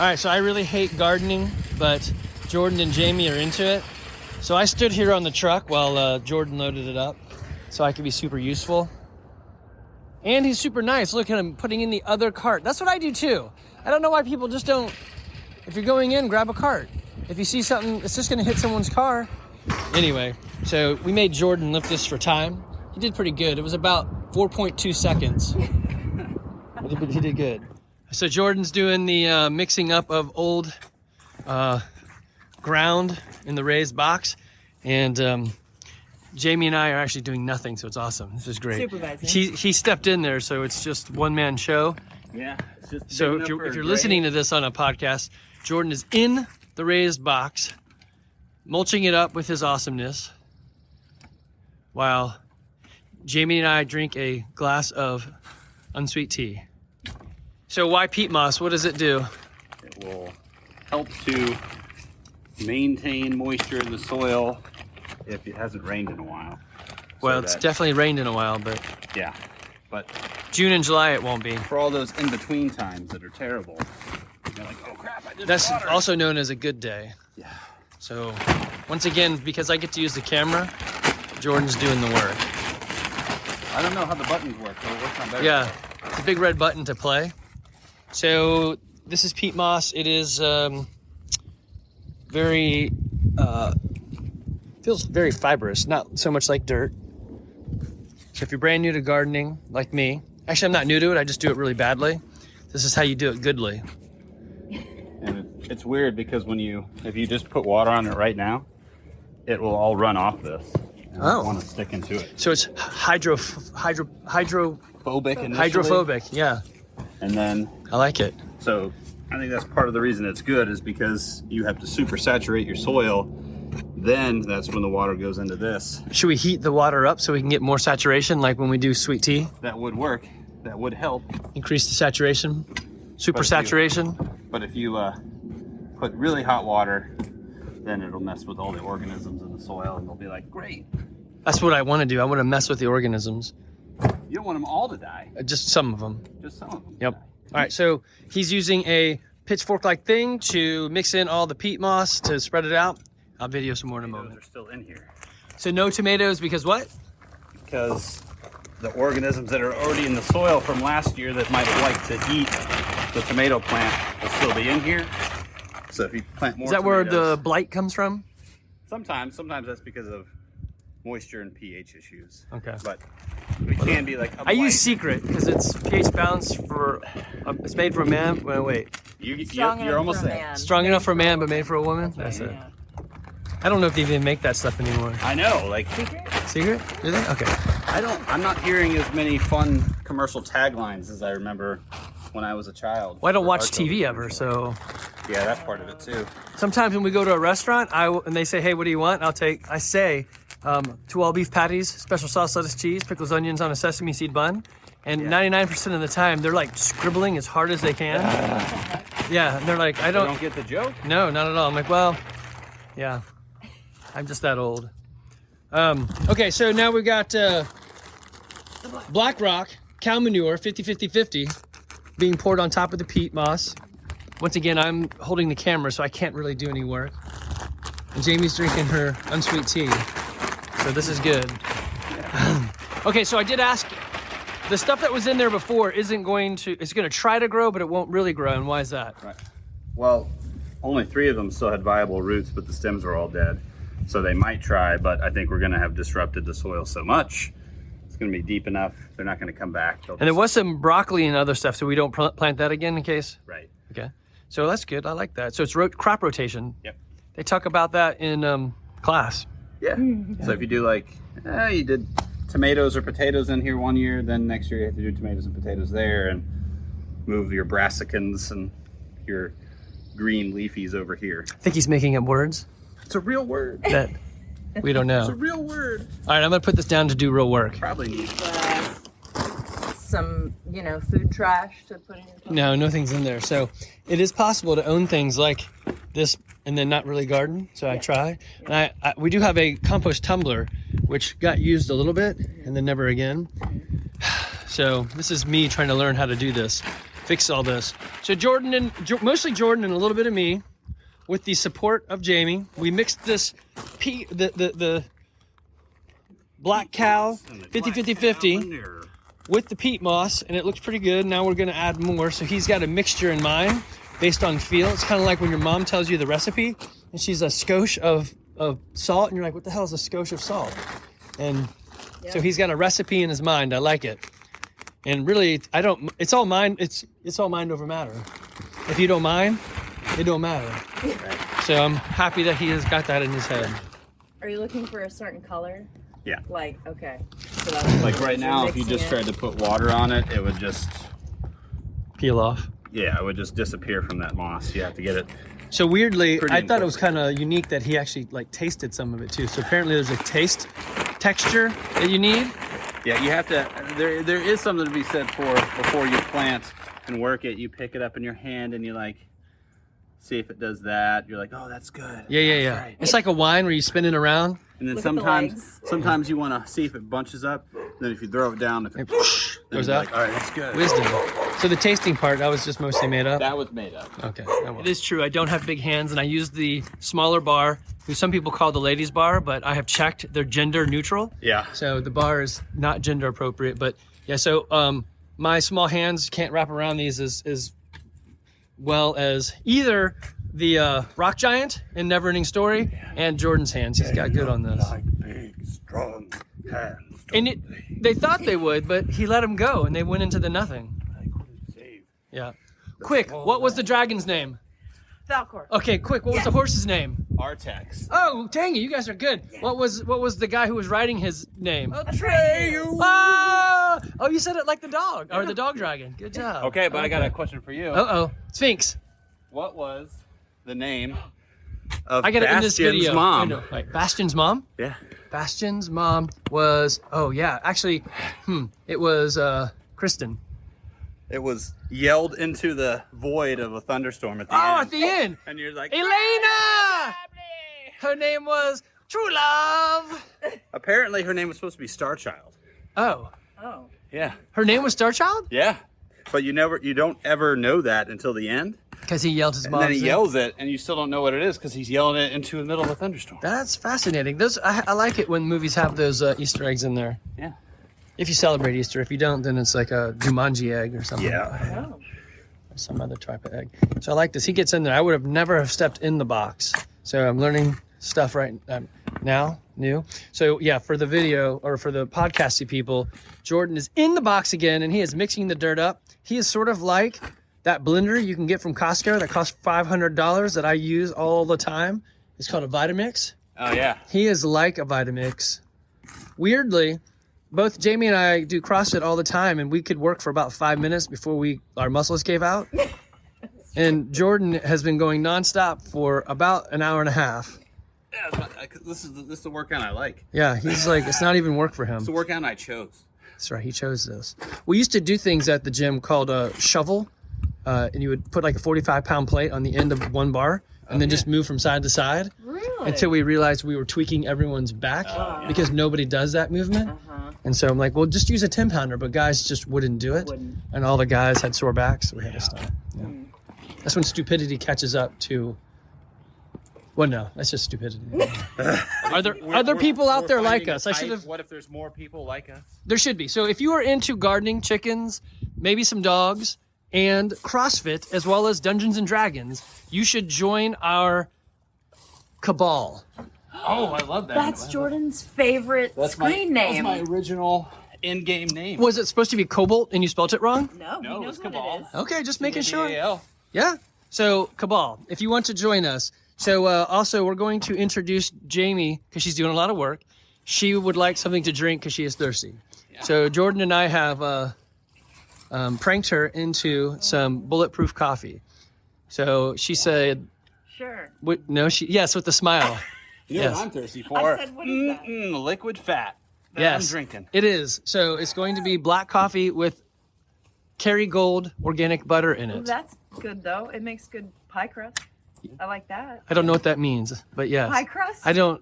right, so I really hate gardening, but Jordan and Jamie are into it. So I stood here on the truck while Jordan loaded it up so I could be super useful. And he's super nice. Look at him putting in the other cart. That's what I do too. I don't know why people just don't, if you're going in, grab a cart. If you see something, it's just gonna hit someone's car. Anyway, so we made Jordan lift this for time. He did pretty good. It was about 4.2 seconds. He did good. So Jordan's doing the mixing up of old ground in the raised box. And Jamie and I are actually doing nothing, so it's awesome. This is great. Supervising. He stepped in there, so it's just one-man show. Yeah. It's just So if you're listening to this on a podcast, Jordan is in the raised box, mulching it up with his awesomeness, while Jamie and I drink a glass of unsweet tea. So why peat moss? What does it do? It will help to maintain moisture in the soil if it hasn't rained in a while. Well, it's definitely rained in a while, but yeah. But June and July it won't be. for all those in-between times that are terrible, you're like, oh crap, I did That's water. also known as a good day. Yeah. So once again, because I get to use the camera, Jordan's doing the work. I don't know how the buttons work, but it works on better. Yeah, it's a big red button to play. So this is peat moss. It is feels very fibrous, not so much like dirt. So if you're brand new to gardening, like me, actually I'm not new to it, I just do it really badly. This is how you do it goodly. And it's weird because if you just put water on it right now, it will all run off this. And I want to stick into it. So it's Hydrophobic initially. hydrophobic, yeah. And then, I like it. so I think that's part of the reason it's good is because you have to super saturate your soil. Then that's when the water goes into this. Should we heat the water up so we can get more saturation, like when we do sweet tea? That would work. That would help. Increase the saturation, super saturation. But if you put really hot water, then it'll mess with all the organisms in the soil and they'll be like, great. That's what I want to do. I want to mess with the organisms. You don't want them all to die. Just some of them. Just some of them. Yep. All right, so he's using a pitchfork-like thing to mix in all the peat moss to spread it out. I'll video some more in a moment. They're still in here. So no tomatoes because what? Because the organisms that are already in the soil from last year that might like to eat the tomato plant will still be in here. So if you plant more Is that tomatoes, where the blight comes from? Sometimes that's because of moisture and pH issues. Okay. But it can be like a I use blight. Secret because it's pH balanced for, it's made for a man. Wait. You're almost there. Strong enough for a man, but made for a woman? That's it. Yeah. I don't know if they even make that stuff anymore. I know, like Secret? Do they? Okay. I'm not hearing as many fun commercial taglines as I remember when I was a child. Well, I don't For watch our TV children. ever, so Yeah, that's part of it too. sometimes when we go to a restaurant, and they say, "Hey, what do you want?" I say, 2 all beef patties, special sauce, lettuce, cheese, pickles, onions on a sesame seed bun, and 99% of the time they're like scribbling as hard as they can. Yeah, and they're like, You don't get the joke? No, not at all. I'm like, well, yeah, I'm just that old. Okay, so now we got black rock, cow manure, 50-50-50, being poured on top of the peat moss. Once again, I'm holding the camera, so I can't really do any work. And Jamie's drinking her unsweet tea, so this is good. Okay, so I did ask, the stuff that was in there before it's going to try to grow, but it won't really grow, and why is that? Right. Well, only 3 of them still had viable roots, but the stems were all dead. So they might try, but I think we're going to have disrupted the soil so much. It's going to be deep enough. They're not going to come back. And there was some broccoli and other stuff, so we don't plant that again in case? Right. Okay. So that's good. I like that. So it's crop rotation. Yep. They talk about that in class. Yeah. So if you do you did tomatoes or potatoes in here one year, then next year you have to do tomatoes and potatoes there and move your brassicans and your green leafies over here. I think he's making up words It's a real word. that we don't It's a know. real word. All right, I'm going to put this down to do real work. Probably need Some, food trash to put in your pocket. No, nothing's in there. So it is possible to own things like this and then not really garden. So I try. And we do have a compost tumbler, which got used a little bit and then never again. So this is me trying to learn how to do this. fix all this. So mostly Jordan and a little bit of me, with the support of Jamie, we mixed this the black cow 50-50-50 with the peat moss, and it looks pretty good. Now we're gonna add more. So he's got a mixture in mind based on feel. It's kind of like when your mom tells you the recipe and she's a skosh of salt, and you're like, what the hell is a skosh of salt? And so he's got a recipe in his mind. I like it. And really, it's all mind. It's all mind over matter. If you don't mind, it don't matter. So I'm happy that he has got that in his head. Are you looking for a certain color? Yeah. Like, okay. So that's Like right now, if you just tried to put water on it, it would just Peel off. Yeah, it would just disappear from that moss. You have to get it. So weirdly, I thought it was kind of unique that he actually like tasted some of it too. So apparently there's a taste texture that you need. Yeah, you have to, there is something to be said for before you plant and work it. You pick it up in your hand and you like, see if it does that. You're like, oh, that's good. Yeah. Right. It's like a wine where you spin it around. And then Look sometimes you want to see if it bunches up. Then if you throw it down, if it goes up. like, all right, that's good. Wisdom. So the tasting part, that was just mostly made up? That was made up. Okay. It is true. I don't have big hands, and I use the smaller bar, who some people call the ladies' bar, but I have checked. They're gender neutral. Yeah. So the bar is not gender appropriate. But yeah, so my small hands can't wrap around these as well as either the rock giant in Neverending Story and Jordan's hands. He's got good on this. Like big, strong hands. And they thought they would, but he let them go, and they went into the nothing. I couldn't save. Yeah. Quick, what was the dragon's name? Falcor. Okay, quick, what was the horse's name? Artex. Oh, dang it, you guys are good. What was the guy who was riding his name? Atreyu. Oh, you said it like the dog, or the dog dragon. Good job. Okay, but I got a question for you. Uh-oh, Sphinx. What was the name of I got it in this Bastion's video. mom? I know. Right. Bastion's mom? Yeah. Bastion's mom was, actually, it was Kristen. It was yelled into the void of a thunderstorm at the end. Oh, at the end. And you're like, Elena! Her name was True Love. apparently her name was supposed to be Starchild. Oh, Oh. Yeah. her name was Starchild? Yeah. But you don't ever know that until the end. Because he yelled his And mom's then he name. yells it, and you still don't know what it is because he's yelling it into the middle of a thunderstorm. That's fascinating. I like it when movies have those Easter eggs in there. Yeah. If you celebrate Easter. If you don't, then it's like a Jumanji egg or something. Yeah. Oh. Or some other type of egg. So I like this. He gets in there. I would have never stepped in the box. So I'm learning stuff right now, new. So yeah, for the video or for the podcasty people, Jordan is in the box again, and he is mixing the dirt up. He is sort of like that blender you can get from Costco that costs $500 that I use all the time. It's called a Vitamix. Oh, yeah. He is like a Vitamix. Weirdly, both Jamie and I do CrossFit all the time, and we could work for about 5 minutes before our muscles gave out. And Jordan has been going nonstop for about an hour and a half. Yeah, this is the workout I like. Yeah, he's like, it's not even work for him. It's the workout I chose. That's right, he chose this. We used to do things at the gym called a shovel, and you would put like a 45-pound plate on the end of one bar, and then just move from side to side. Really? Until we realized we were tweaking everyone's back because nobody does that movement. And so I'm like, well, just use a 10-pounder, but guys just wouldn't do it. And all the guys had sore backs, so we had to stop. Yeah. That's when stupidity catches up to, well, no, that's just stupidity. Are there other people out there like us? What if there's more people like us? There should be. So if you are into gardening, chickens, maybe some dogs, and CrossFit, as well as Dungeons and Dragons, you should join our Cabal. Oh, I love that. That's Jordan's favorite screen name. That's my original in-game name. Was it supposed to be Cobalt and you spelled it wrong? No, he knows what Cabal. it is. Okay, just making sure. C-A-B-A-L. Yeah. So Cabal, if you want to join us. So also we're going to introduce Jamie because she's doing a lot of work. She would like something to drink because she is thirsty. Yeah. So Jordan and I have pranked her into some bulletproof coffee. So she said, Sure. Yes, with the smile. You know what I'm thirsty for? I said, what is that? Liquid fat. Yes, I'm drinking. It is. So it's going to be black coffee with Kerrygold organic butter in Ooh, it. that's good, though. It makes good pie crust. I like that. I don't know what that means, but yes. Pie crust? I don't,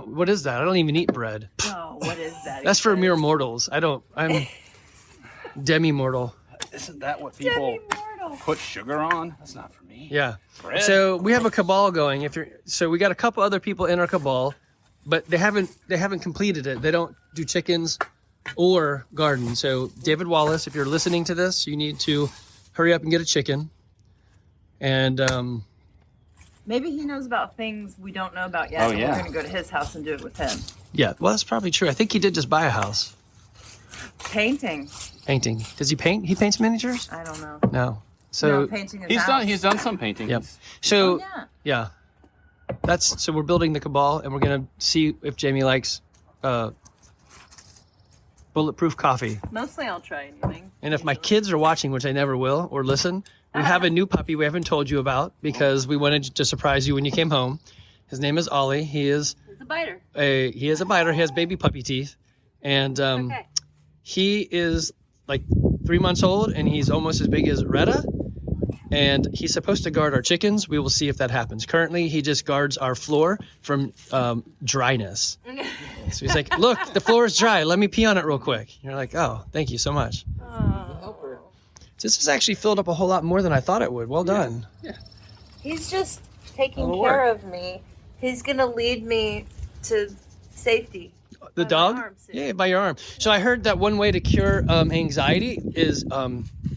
what is that? I don't even eat bread. Oh, what is that? That's for mere mortals. I'm demi-mortal. Isn't that what people... put sugar on. That's not for me. Yeah. Bread. So we have a cabal going. So we got a couple other people in our cabal, but they haven't completed it. They don't do chickens or garden. So David Wallace, if you're listening to this, you need to hurry up and get a chicken. And Maybe he knows about things we don't know about yet. Oh, and yeah. We're going to go to his house and do it with him. yeah, well, that's probably true. I think he did just buy a house. Painting. Painting. Does he paint? He paints miniatures? I don't know. No. So No, painting his house. He's done some painting. Yep. So Oh, yeah, yeah. so we're building the cabal, and we're gonna see if Jamie likes bulletproof coffee. Mostly I'll try anything. And if my kids are watching, which I never will, or listen, we have a new puppy we haven't told you about because we wanted to surprise you when you came home. His name is Ollie. He's a biter. He is a biter. He has baby puppy teeth, and Okay. he is like 3 months old, and he's almost as big as Retta. And he's supposed to guard our chickens. We will see if that happens. Currently, he just guards our floor from dryness. So he's like, look, the floor is dry. Let me pee on it real quick. You're like, oh, thank you so much. This has actually filled up a whole lot more than I thought it would. Well done. Yeah. He's just taking That'll care work. of me. He's going to lead me to safety. The By my dog? arm soon. Yeah, by your arm. So I heard that one way to cure anxiety is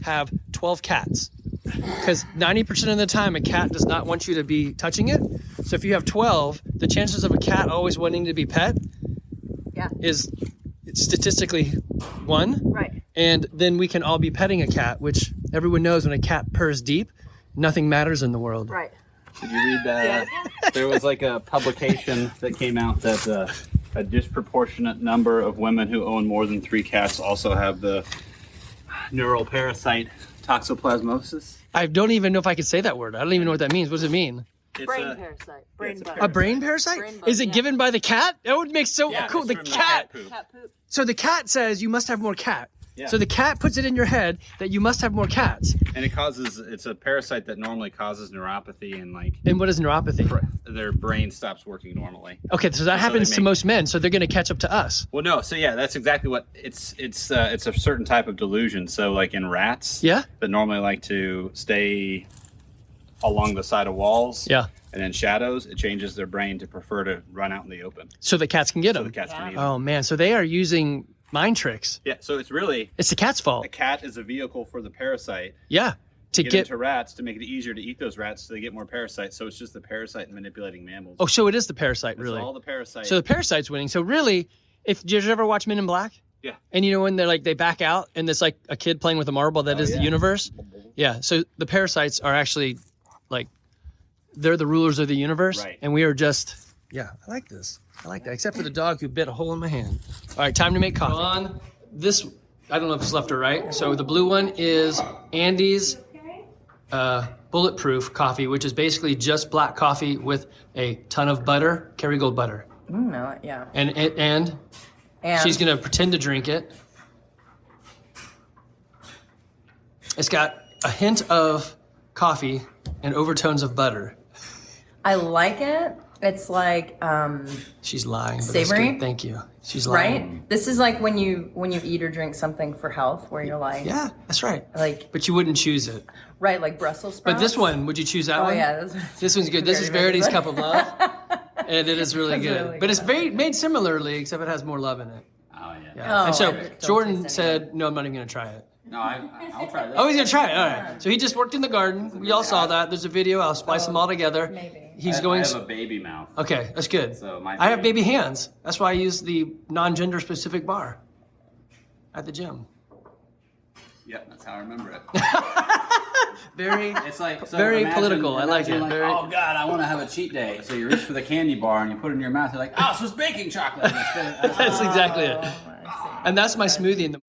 have 12 cats. Because 90% of the time, a cat does not want you to be touching it. So if you have 12, the chances of a cat always wanting to be pet Yeah. is statistically 1. Right. And then we can all be petting a cat, which everyone knows when a cat purrs deep, nothing matters in the world. Right. Did you read that? There was like a publication that came out that a disproportionate number of women who own more than 3 cats also have the neural parasite toxoplasmosis. I don't even know if I could say that word. I don't even know what that means. What does it mean? It's Brain parasite. Brain it's a bug. A brain parasite? Brain bug, Is it yeah. given by the cat? That would make so Yeah, cool. it's The from cat. poop. Cat poop. So the cat says you must have more cat. Yeah. So the cat puts it in your head that you must have more cats. And it's a parasite that normally causes neuropathy and like And what is neuropathy? their brain stops working normally. Okay, so that So happens they to make- most men. So they're going to catch up to us. Well, no, so yeah, that's exactly what it's a certain type of delusion. So like in rats, Yeah? that normally like to stay along the side of walls, Yeah. and in shadows, it changes their brain to prefer to run out in the open, So the cats can get so them. the cats can eat them. Oh, man. So they are using mind tricks. Yeah, so it's really It's the cat's fault. a cat is a vehicle for the parasite Yeah. To get get. into rats to make it easier to eat those rats so they get more parasites. So it's just the parasite manipulating mammals. Oh, so it is the parasite, It's really. all the parasite. So the parasite's winning. So really, did you ever watch Men in Black? Yeah. And you know when they back out and it's like a kid playing with a marble that is the yeah. universe? Yeah. So the parasites are actually like, they're the rulers of the universe. Right. And we are just, yeah, I like this. I like that. Except for the dog who bit a hole in my hand. All right, time to make coffee. On this, I don't know if it's left or right. So the blue one is Andy's bulletproof coffee, which is basically just black coffee with a ton of butter, Kerrygold butter. No, yeah. And she's gonna pretend to drink it. It's got a hint of coffee and overtones of butter. I like it. It's like She's lying. But Savory? that's good. Thank you. She's lying. right. This is like when you eat or drink something for health, where you're like, Yeah, that's right. like But you wouldn't choose it. right, like Brussels sprouts. But this one, would you choose that Oh one? yeah, This one's good. This is Very, very Verity's good. Cup of Love. And it is really That's good. really But it's good. made similarly, except it has more love in it. Oh yeah. Yeah. Oh, and so I don't Jordan taste said, no, I'm not even going to try it. No, I'll try that. Oh, he's going to try it. All right. So he just worked in the garden. We all saw that. There's a video. I'll splice them all together. maybe. He's going. I have a baby mouth. Okay, that's good. So my I have baby hands. That's why I use the non-gender specific bar at the gym. Yep, that's how I remember it. Very. It's like so Very imagine- political. I like imagine it. Very- Oh God, I want to have a cheat day. So you reach for the candy bar and you put it in your mouth. You're like, oh, so it's baking chocolate. That's exactly it. Oh, I see. And that's my smoothie in the.